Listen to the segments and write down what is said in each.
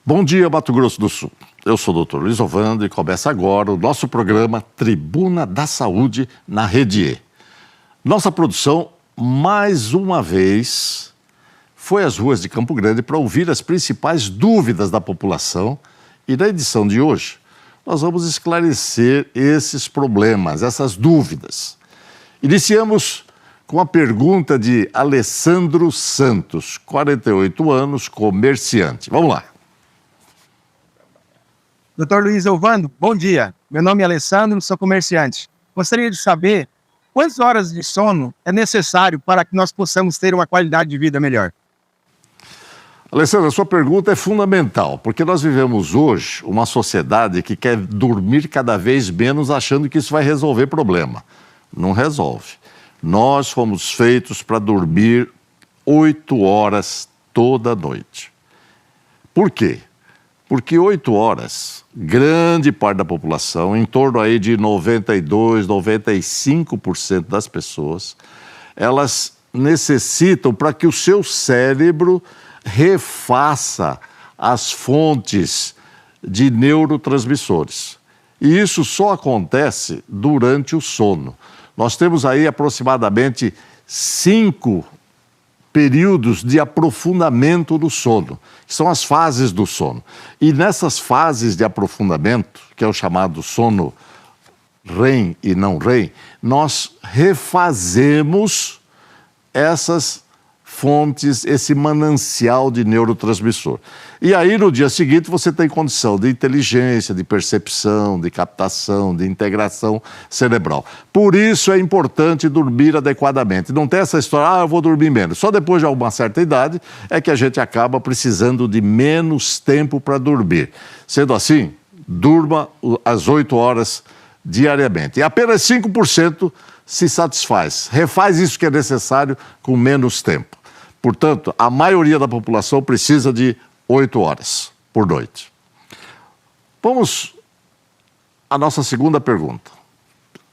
Bom dia, Mato Grosso do Sul. Eu sou o Dr. Luiz Ovando e começa agora o nosso programa Tribuna da Saúde na Rede E. Nossa produção, mais uma vez, foi às ruas de Campo Grande para ouvir as principais dúvidas da população e na edição de hoje nós vamos esclarecer esses problemas, essas dúvidas. Iniciamos com a pergunta de Alessandro Santos, 48 anos, comerciante. Vamos lá. Dr. Luiz Ovando, bom dia. Meu nome é Alessandro, sou comerciante. Gostaria de saber quantas horas de sono é necessário para que nós possamos ter uma qualidade de vida melhor. Alessandro, a sua pergunta é fundamental, porque nós vivemos hoje uma sociedade que quer dormir cada vez menos achando que isso vai resolver problema. Não resolve. Nós fomos feitos para dormir 8 horas toda noite. Por quê? Porque 8 horas, grande parte da população, em torno aí de 92%, 95% das pessoas, elas necessitam para que o seu cérebro refaça as fontes de neurotransmissores. E isso só acontece durante o sono. Nós temos aí aproximadamente 5 períodos de aprofundamento do sono, que são as fases do sono. E nessas fases de aprofundamento, que é o chamado sono REM e não REM, nós refazemos essas fontes, esse manancial de neurotransmissor. E aí, no dia seguinte, você tem condição de inteligência, de percepção, de captação, de integração cerebral. Por isso é importante dormir adequadamente. Não tem essa história, eu vou dormir menos. Só depois de uma certa idade é que a gente acaba precisando de menos tempo para dormir. Sendo assim, durma às 8 horas diariamente. E apenas 5% se satisfaz. Refaz isso que é necessário com menos tempo. Portanto, a maioria da população precisa de 8 horas por noite. Vamos à nossa segunda pergunta.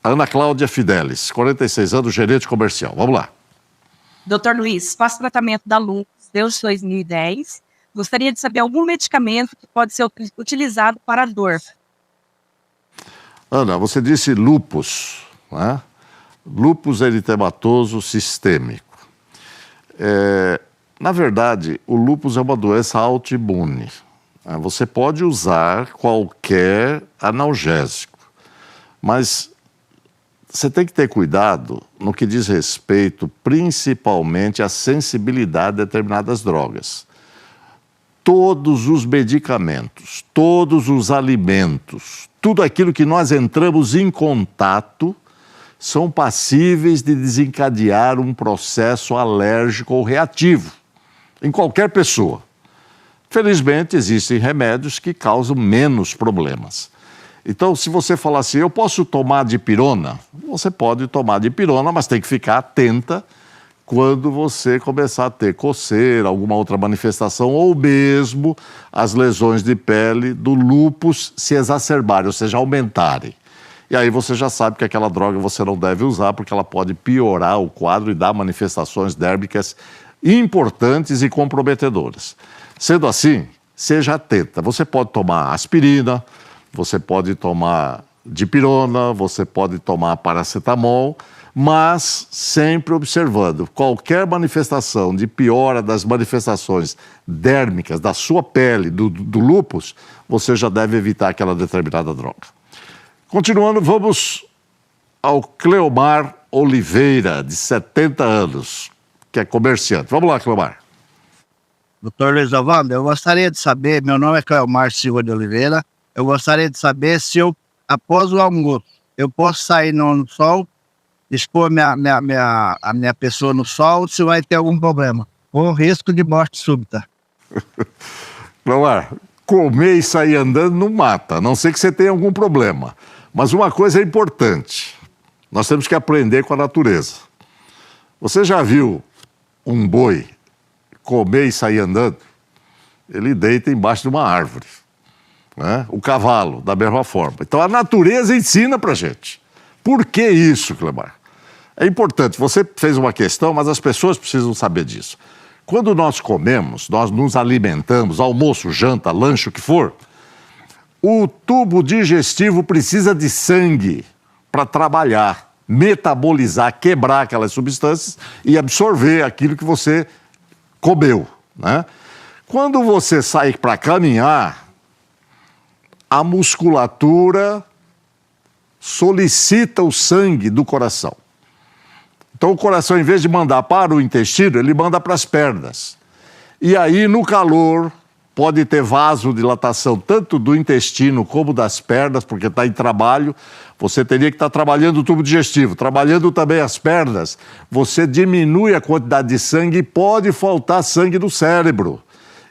Ana Cláudia Fidelis, 46 anos, gerente comercial. Vamos lá. Dr. Luiz, faço tratamento da lúpus desde 2010. Gostaria de saber algum medicamento que pode ser utilizado para a dor. Ana, você disse lúpus, né? Lúpus eritematoso sistêmico. Na verdade, o lúpus é uma doença autoimune. Você pode usar qualquer analgésico, mas você tem que ter cuidado no que diz respeito principalmente à sensibilidade a determinadas drogas. Todos os medicamentos, todos os alimentos, tudo aquilo que nós entramos em contato são passíveis de desencadear um processo alérgico ou reativo em qualquer pessoa. Felizmente, existem remédios que causam menos problemas. Então, se você falar assim, eu posso tomar dipirona? Você pode tomar dipirona, mas tem que ficar atenta quando você começar a ter coceira, alguma outra manifestação, ou mesmo as lesões de pele do lúpus se exacerbarem, ou seja, aumentarem. E aí você já sabe que aquela droga você não deve usar, porque ela pode piorar o quadro e dar manifestações dérmicas importantes e comprometedoras. Sendo assim, seja atenta. Você pode tomar aspirina, você pode tomar dipirona, você pode tomar paracetamol, mas sempre observando qualquer manifestação de piora das manifestações dérmicas da sua pele, do lúpus, você já deve evitar aquela determinada droga. Continuando, vamos ao Cleomar Oliveira, de 70 anos, que é comerciante. Vamos lá, Cleomar. Doutor Luiz Ovando, eu gostaria de saber, meu nome é Cleomar Silva de Oliveira, eu gostaria de saber se eu, após o almoço, eu posso sair no sol, expor a minha pessoa no sol, se vai ter algum problema, ou risco de morte súbita. Cleomar, comer e sair andando não mata, a não ser que você tenha algum problema. Mas uma coisa é importante, nós temos que aprender com a natureza. Você já viu um boi comer e sair andando? Ele deita embaixo de uma árvore, né? O cavalo, da mesma forma. Então a natureza ensina pra gente. Por que isso, Cleomar? É importante, você fez uma questão, mas as pessoas precisam saber disso. quando nós comemos, nós nos alimentamos, almoço, janta, lanche, o que for, o tubo digestivo precisa de sangue para trabalhar, metabolizar, quebrar aquelas substâncias e absorver aquilo que você comeu, né? Quando você sai para caminhar, a musculatura solicita o sangue do coração. Então o coração, em vez de mandar para o intestino, ele manda para as pernas. E aí, no calor, pode ter vasodilatação tanto do intestino como das pernas, porque está em trabalho. Você teria que estar trabalhando o tubo digestivo, trabalhando também as pernas. Você diminui a quantidade de sangue e pode faltar sangue do cérebro.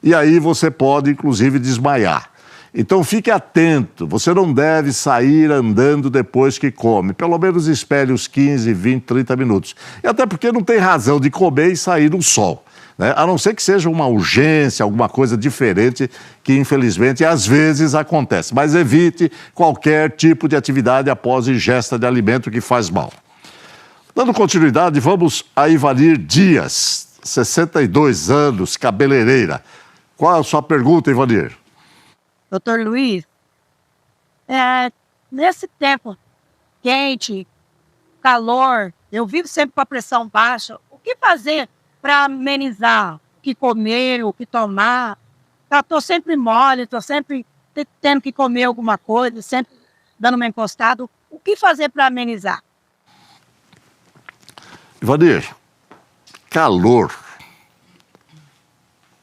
E aí você pode, inclusive, desmaiar. Então fique atento, você não deve sair andando depois que come. Pelo menos espere uns 15, 20, 30 minutos. E até porque não tem razão de comer e sair no sol, né? A não ser que seja uma urgência, alguma coisa diferente, que infelizmente às vezes acontece. Mas evite qualquer tipo de atividade após ingesta de alimento que faz mal. Dando continuidade, vamos a Ivanir Dias, 62 anos, cabeleireira. Qual é a sua pergunta, Ivanir? Doutor Luiz, nesse tempo quente, calor, eu vivo sempre com a pressão baixa. O que fazer para amenizar o que comer, o que tomar? Estou sempre mole, estou sempre tendo que comer alguma coisa, sempre dando uma encostada. O que fazer para amenizar? Ivanir, calor.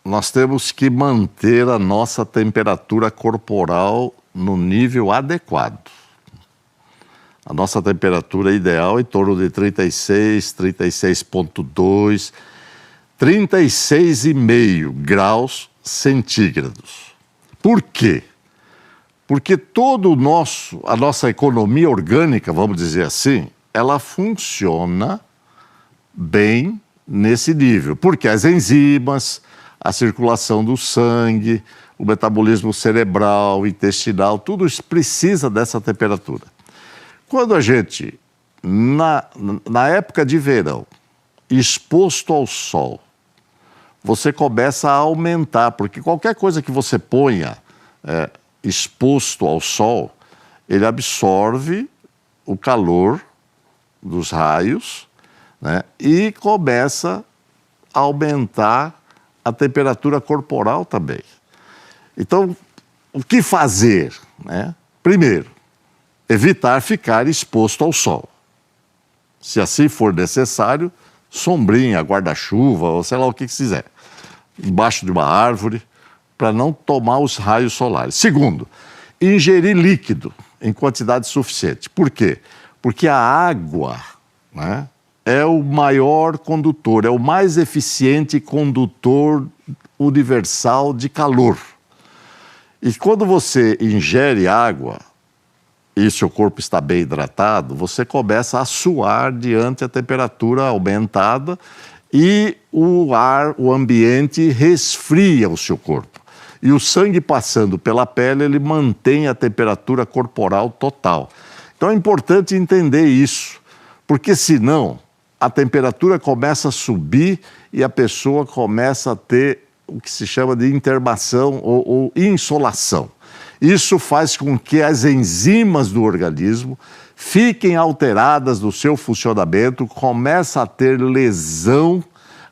Nós temos que manter a nossa temperatura corporal no nível adequado. A nossa temperatura ideal é em torno de 36, 36,2, 36,5 graus centígrados. Por quê? Porque a nossa economia orgânica, vamos dizer assim, ela funciona bem nesse nível. Porque as enzimas, a circulação do sangue, o metabolismo cerebral, intestinal, tudo isso precisa dessa temperatura. Quando a gente, na época de verão, exposto ao sol, você começa a aumentar, porque qualquer coisa que você ponha exposto ao sol, ele absorve o calor dos raios, né, e começa a aumentar a temperatura corporal também. Então, o que fazer, né? Primeiro, evitar ficar exposto ao sol. Se assim for necessário, sombrinha, guarda-chuva, ou sei lá o que quiser, embaixo de uma árvore, para não tomar os raios solares. Segundo, ingerir líquido em quantidade suficiente. Por quê? Porque a água, né, é o maior condutor, é o mais eficiente condutor universal de calor. E quando você ingere água e seu corpo está bem hidratado, você começa a suar diante da temperatura aumentada e o ambiente resfria o seu corpo. E o sangue passando pela pele, ele mantém a temperatura corporal total. Então é importante entender isso, porque senão a temperatura começa a subir e a pessoa começa a ter o que se chama de intermação ou insolação. Isso faz com que as enzimas do organismo fiquem alteradas no seu funcionamento, começa a ter lesão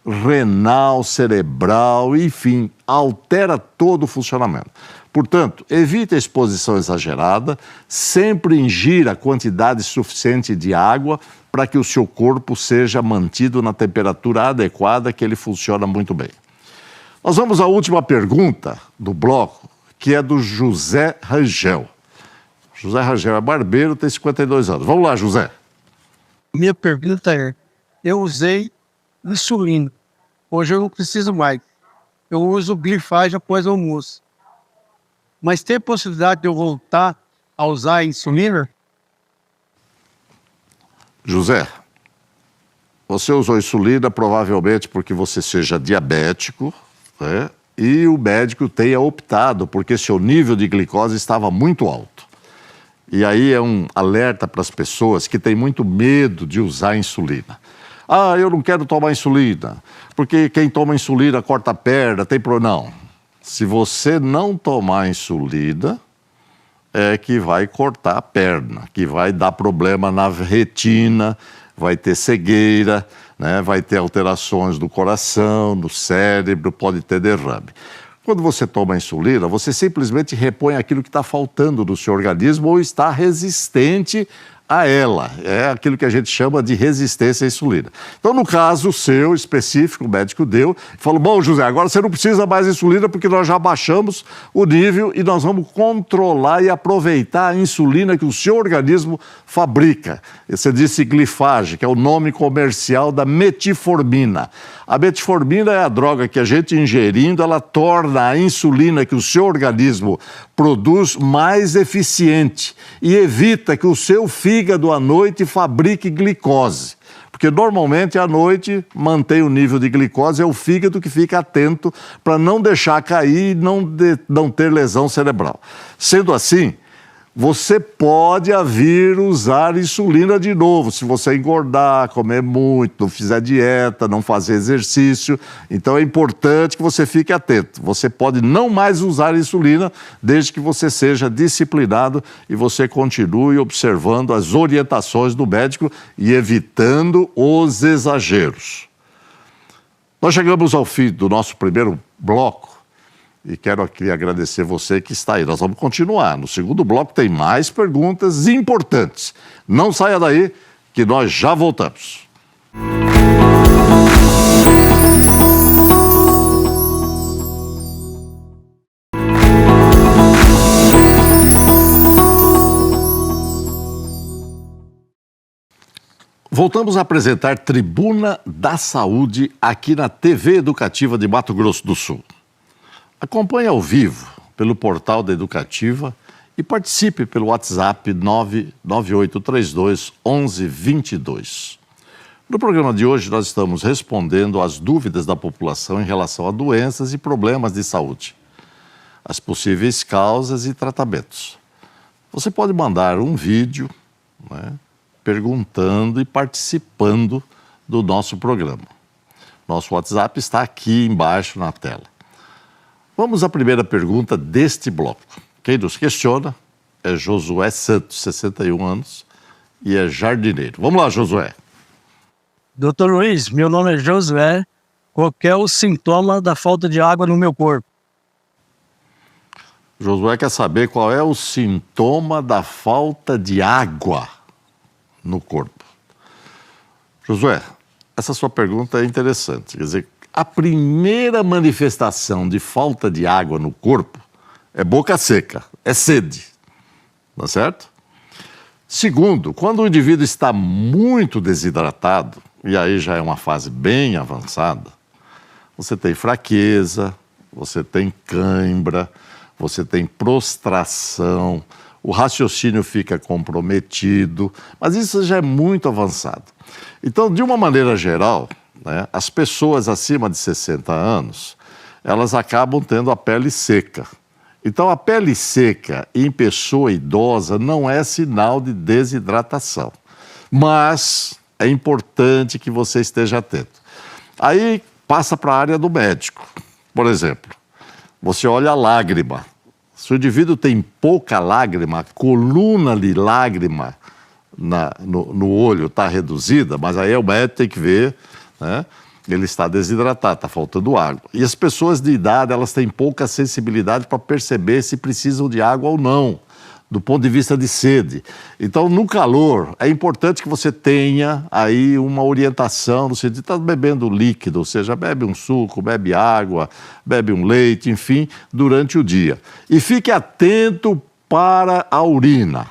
renal, cerebral, enfim, altera todo o funcionamento. Portanto, evite a exposição exagerada, sempre ingira a quantidade suficiente de água para que o seu corpo seja mantido na temperatura adequada, que ele funciona muito bem. Nós vamos à última pergunta do bloco, que é do José Rangel. José Rangel é barbeiro, tem 52 anos. Vamos lá, José. Minha pergunta é, eu usei insulina, hoje eu não preciso mais. Eu uso glifage após o almoço. Mas tem possibilidade de eu voltar a usar a insulina? José, você usou insulina provavelmente porque você seja diabético, né? E o médico tenha optado porque seu nível de glicose estava muito alto. E aí é um alerta para as pessoas que têm muito medo de usar insulina. Ah, eu não quero tomar insulina, porque quem toma insulina corta a perna, tem problema. Não. Se você não tomar insulina, é que vai cortar a perna, que vai dar problema na retina, vai ter cegueira, né? Vai ter alterações do coração, no cérebro, pode ter derrame. Quando você toma insulina, você simplesmente repõe aquilo que está faltando no seu organismo ou está resistente a ela. É aquilo que a gente chama de resistência à insulina. Então, no caso seu específico, o médico deu, falou, bom, José, agora você não precisa mais de insulina porque nós já baixamos o nível e nós vamos controlar e aproveitar a insulina que o seu organismo fabrica. Você disse glifage, que é o nome comercial da metformina. A metformina é a droga que a gente ingerindo, ela torna a insulina que o seu organismo produz mais eficiente e evita que o seu fígado à noite fabrique glicose. Porque normalmente à noite mantém o nível de glicose, é o fígado que fica atento para não deixar cair e não ter lesão cerebral. Sendo assim, você pode vir usar insulina de novo, se você engordar, comer muito, não fizer dieta, não fazer exercício. Então é importante que você fique atento. Você pode não mais usar insulina, desde que você seja disciplinado e você continue observando as orientações do médico e evitando os exageros. Nós chegamos ao fim do nosso primeiro bloco. E quero aqui agradecer você que está aí. Nós vamos continuar. No segundo bloco tem mais perguntas importantes. Não saia daí, que nós já voltamos. Voltamos a apresentar Tribuna da Saúde aqui na TV Educativa de Mato Grosso do Sul. Acompanhe ao vivo pelo portal da Educativa e participe pelo WhatsApp 99832 1122. No programa de hoje, nós estamos respondendo às dúvidas da população em relação a doenças e problemas de saúde, as possíveis causas e tratamentos. Você pode mandar um vídeo, né, perguntando e participando do nosso programa. Nosso WhatsApp está aqui embaixo na tela. Vamos à primeira pergunta deste bloco. Quem nos questiona é Josué Santos, 61 anos, e é jardineiro. Vamos lá, Josué. Doutor Luiz, meu nome é Josué. Qual que é o sintoma da falta de água no meu corpo? Josué quer saber qual é o sintoma da falta de água no corpo. Josué, essa sua pergunta é interessante. Quer dizer, a primeira manifestação de falta de água no corpo é boca seca, é sede, tá certo? Segundo, quando o indivíduo está muito desidratado, e aí já é uma fase bem avançada, você tem fraqueza, você tem cãibra, você tem prostração, o raciocínio fica comprometido, mas isso já é muito avançado. Então, de uma maneira geral, né, as pessoas acima de 60 anos, elas acabam tendo a pele seca. Então, a pele seca em pessoa idosa não é sinal de desidratação, mas é importante que você esteja atento. Aí, passa para a área do médico. Por exemplo, você olha a lágrima. Se o indivíduo tem pouca lágrima, a coluna de lágrima no olho está reduzida, mas aí o médico tem que ver, né? Ele está desidratado, está faltando água. E as pessoas de idade, elas têm pouca sensibilidade para perceber se precisam de água ou não, do ponto de vista de sede. Então, no calor, é importante que você tenha aí uma orientação no sentido de estar bebendo líquido, ou seja, bebe um suco, bebe água, bebe um leite, enfim, durante o dia. E fique atento para a urina.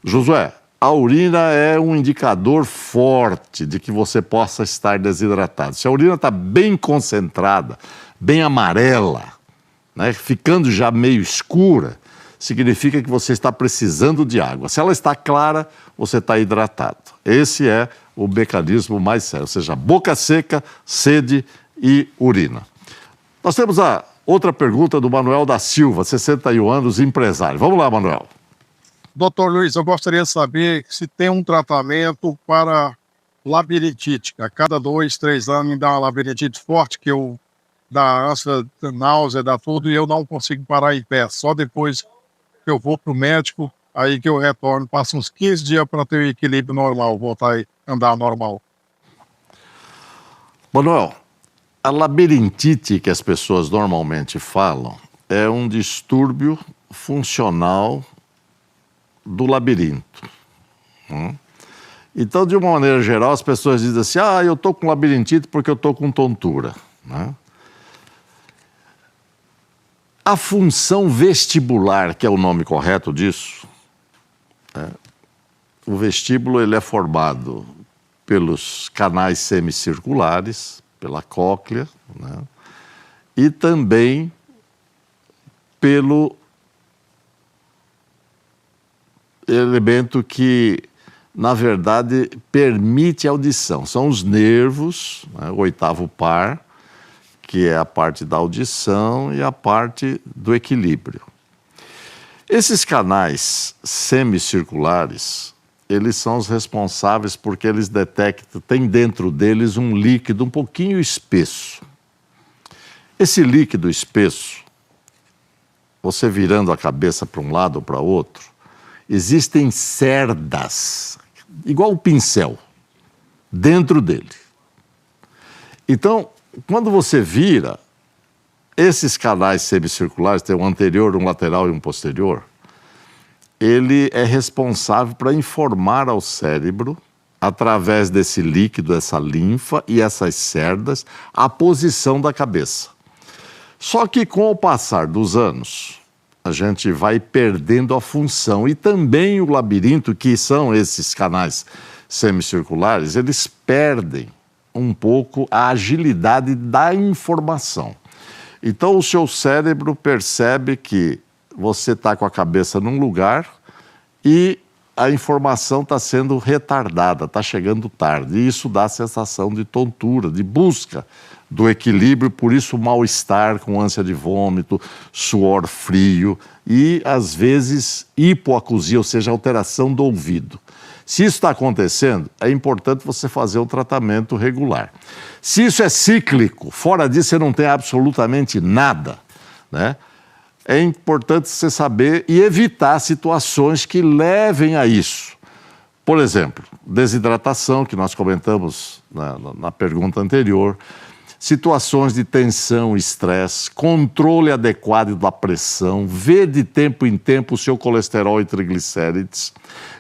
Josué, a urina é um indicador forte de que você possa estar desidratado. Se a urina está bem concentrada, bem amarela, né, ficando já meio escura, significa que você está precisando de água. Se ela está clara, você está hidratado. Esse é o mecanismo mais sério, ou seja, boca seca, sede e urina. Nós temos a outra pergunta do Manuel da Silva, 61 anos, empresário. Vamos lá, Manuel. Doutor Luiz, eu gostaria de saber se tem um tratamento para labirintite. A cada 2, 3 anos me dá uma labirintite forte, que eu dá ânsia, náusea, dá tudo, e eu não consigo parar em pé. Só depois que eu vou pro médico, aí que eu retorno. Passo uns 15 dias para ter o equilíbrio normal, voltar a andar normal. Manuel, a labirintite que as pessoas normalmente falam é um distúrbio funcional do labirinto. Então, de uma maneira geral, as pessoas dizem assim, eu estou com labirintite porque eu estou com tontura. Né? A função vestibular, que é o nome correto disso, o vestíbulo ele é formado pelos canais semicirculares, pela cóclea, né? E também pelo elemento que, na verdade, permite a audição. São os nervos, né? O oitavo par, que é a parte da audição e a parte do equilíbrio. Esses canais semicirculares, eles são os responsáveis porque eles detectam, tem dentro deles um líquido um pouquinho espesso. Esse líquido espesso, você virando a cabeça para um lado ou para outro, existem cerdas, igual um pincel, dentro dele. Então, quando você vira, esses canais semicirculares, tem um anterior, um lateral e um posterior, ele é responsável para informar ao cérebro, através desse líquido, essa linfa e essas cerdas, a posição da cabeça. Só que com o passar dos anos, a gente vai perdendo a função. E também o labirinto, que são esses canais semicirculares, eles perdem um pouco a agilidade da informação. Então o seu cérebro percebe que você está com a cabeça num lugar e a informação está sendo retardada, está chegando tarde. E isso dá a sensação de tontura, de busca do equilíbrio, por isso mal-estar com ânsia de vômito, suor frio e, às vezes, hipoacusia, ou seja, alteração do ouvido. Se isso está acontecendo, é importante você fazer um tratamento regular. Se isso é cíclico, fora disso você não tem absolutamente nada, né? É importante você saber e evitar situações que levem a isso. Por exemplo, desidratação, que nós comentamos na pergunta anterior, situações de tensão, estresse, controle adequado da pressão, ver de tempo em tempo o seu colesterol e triglicérides,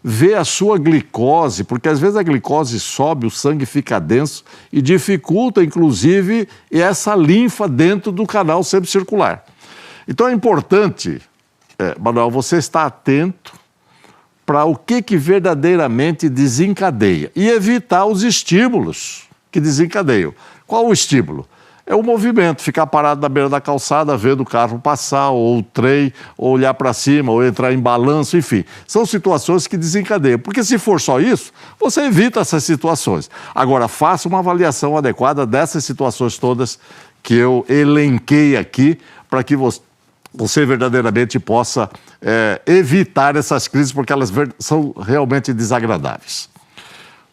ver a sua glicose, porque às vezes a glicose sobe, o sangue fica denso e dificulta, inclusive, essa linfa dentro do canal semicircular. Então é importante, Manuel, você estar atento para o que verdadeiramente desencadeia e evitar os estímulos que desencadeiam. Qual o estímulo? É o movimento, ficar parado na beira da calçada, vendo o carro passar, ou o trem, ou olhar para cima, ou entrar em balanço, enfim. São situações que desencadeiam, porque se for só isso, você evita essas situações. Agora, faça uma avaliação adequada dessas situações todas que eu elenquei aqui, para que você verdadeiramente possa evitar essas crises, porque elas são realmente desagradáveis.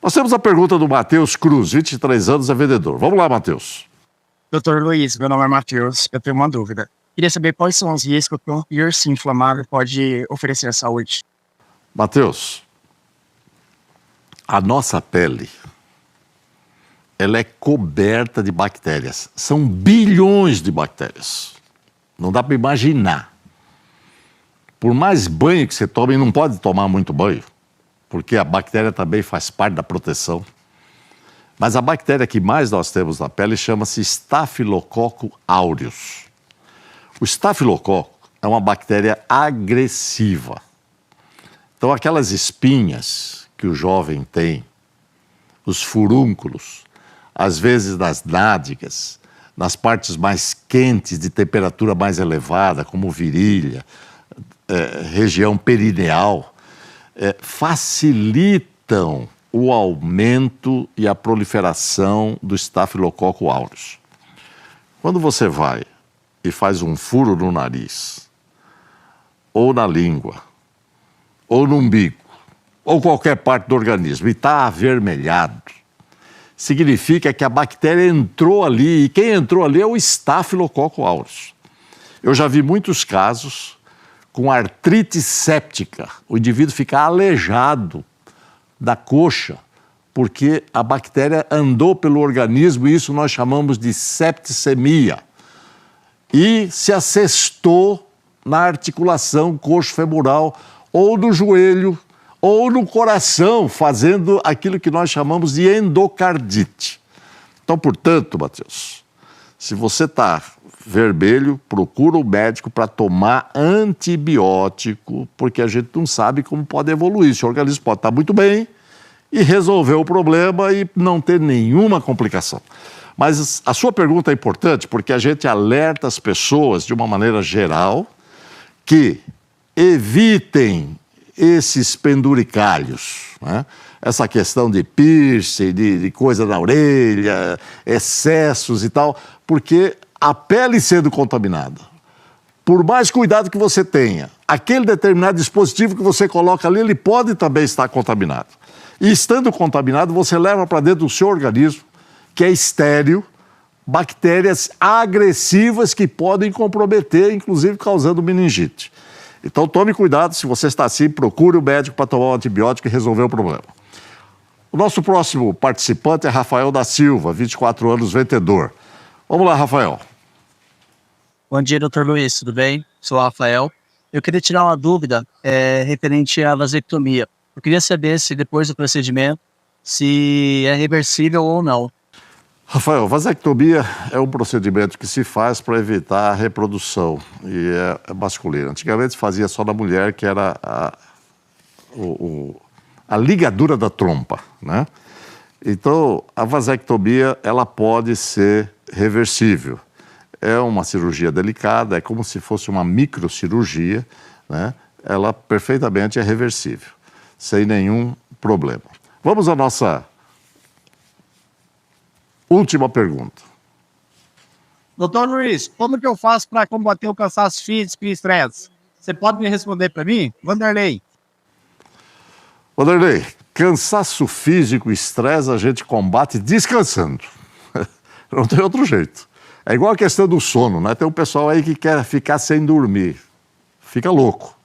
Nós temos a pergunta do Matheus Cruz, 23 anos, é vendedor. Vamos lá, Matheus. Doutor Luiz, meu nome é Matheus, eu tenho uma dúvida. Queria saber quais são os riscos que um piercing inflamável pode oferecer à saúde. Matheus, a nossa pele, ela é coberta de bactérias. São bilhões de bactérias. Não dá para imaginar. Por mais banho que você tome, não pode tomar muito banho, porque a bactéria também faz parte da proteção. Mas a bactéria que mais nós temos na pele chama-se Staphylococcus aureus. O estafilococo é uma bactéria agressiva. Então, aquelas espinhas que o jovem tem, os furúnculos, às vezes nas nádegas, nas partes mais quentes, de temperatura mais elevada, como virilha, região perineal, facilitam o aumento e a proliferação do Staphylococcus aureus. Quando você vai e faz um furo no nariz, ou na língua, ou no umbigo, ou qualquer parte do organismo, e está avermelhado, significa que a bactéria entrou ali, e quem entrou ali é o Staphylococcus aureus. Eu já vi muitos casos com artrite séptica, o indivíduo fica aleijado da coxa, porque a bactéria andou pelo organismo, e isso nós chamamos de septicemia, e se assestou na articulação coxo-femoral, ou no joelho, ou no coração, fazendo aquilo que nós chamamos de endocardite. Então, portanto, Matheus, se você está vermelho, procura o médico para tomar antibiótico, porque a gente não sabe como pode evoluir. Seu organismo pode estar muito bem e resolver o problema e não ter nenhuma complicação. Mas a sua pergunta é importante porque a gente alerta as pessoas, de uma maneira geral, que evitem esses penduricalhos, né? Essa questão de piercing, de coisa na orelha, excessos e tal, porque a pele sendo contaminada, por mais cuidado que você tenha, aquele determinado dispositivo que você coloca ali, ele pode também estar contaminado. E estando contaminado, você leva para dentro do seu organismo, que é estéril, bactérias agressivas que podem comprometer, inclusive causando meningite. Então tome cuidado, se você está assim, procure o médico para tomar um antibiótico e resolver o problema. O nosso próximo participante é Rafael da Silva, 24 anos, vendedor. Vamos lá, Rafael. Bom dia, Dr. Luiz, tudo bem? Sou o Rafael. Eu queria tirar uma dúvida referente à vasectomia. Eu queria saber se depois do procedimento, se é reversível ou não. Rafael, vasectomia é um procedimento que se faz para evitar a reprodução e é masculina. Antigamente se fazia só na mulher, que era a ligadura da trompa, né? Então, a vasectomia, ela pode ser reversível. É uma cirurgia delicada, é como se fosse uma microcirurgia, né? Ela perfeitamente é reversível, sem nenhum problema. Vamos à nossa última pergunta. Doutor Luiz, como que eu faço para combater o cansaço físico e estresse? Você pode me responder para mim? Vanderlei. Vanderlei, cansaço físico e estresse a gente combate descansando. Não tem outro jeito. É igual a questão do sono, né? Tem um pessoal aí que quer ficar sem dormir. Fica louco.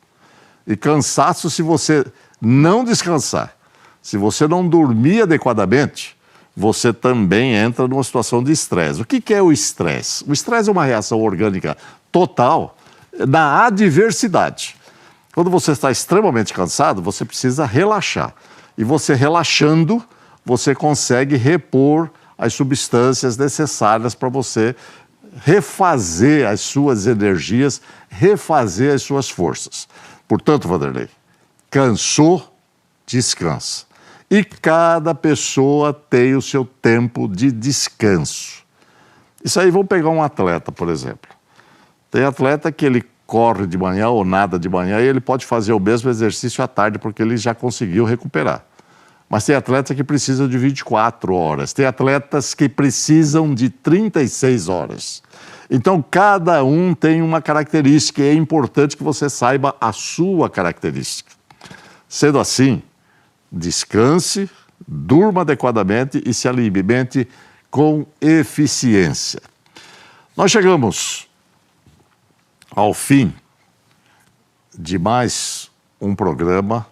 E cansaço, se você não descansar, se você não dormir adequadamente, você também entra numa situação de estresse. O que é o estresse? O estresse é uma reação orgânica total na adversidade. Quando você está extremamente cansado, você precisa relaxar. E você relaxando, você consegue repor as substâncias necessárias para você refazer as suas energias, refazer as suas forças. Portanto, Vanderlei, cansou, descansa. E cada pessoa tem o seu tempo de descanso. Isso aí, vamos pegar um atleta, por exemplo. Tem atleta que ele corre de manhã ou nada de manhã e ele pode fazer o mesmo exercício à tarde porque ele já conseguiu recuperar. Mas tem atletas que precisam de 24 horas, tem atletas que precisam de 36 horas. Então, cada um tem uma característica e é importante que você saiba a sua característica. Sendo assim, descanse, durma adequadamente e se alimente com eficiência. Nós chegamos ao fim de mais um programa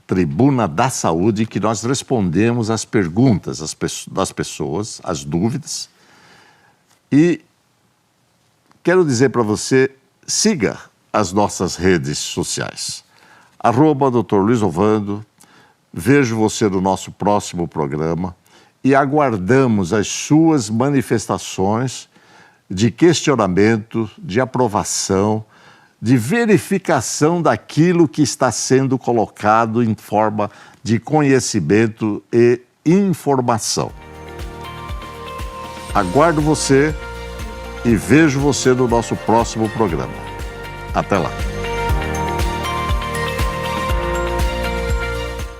Tribuna da Saúde, que nós respondemos as perguntas das pessoas, as dúvidas. E quero dizer para você, siga as nossas redes sociais. @Dr. Luiz Ovando, vejo você no nosso próximo programa e aguardamos as suas manifestações de questionamento, de aprovação, de verificação daquilo que está sendo colocado em forma de conhecimento e informação. Aguardo você e vejo você no nosso próximo programa. Até lá.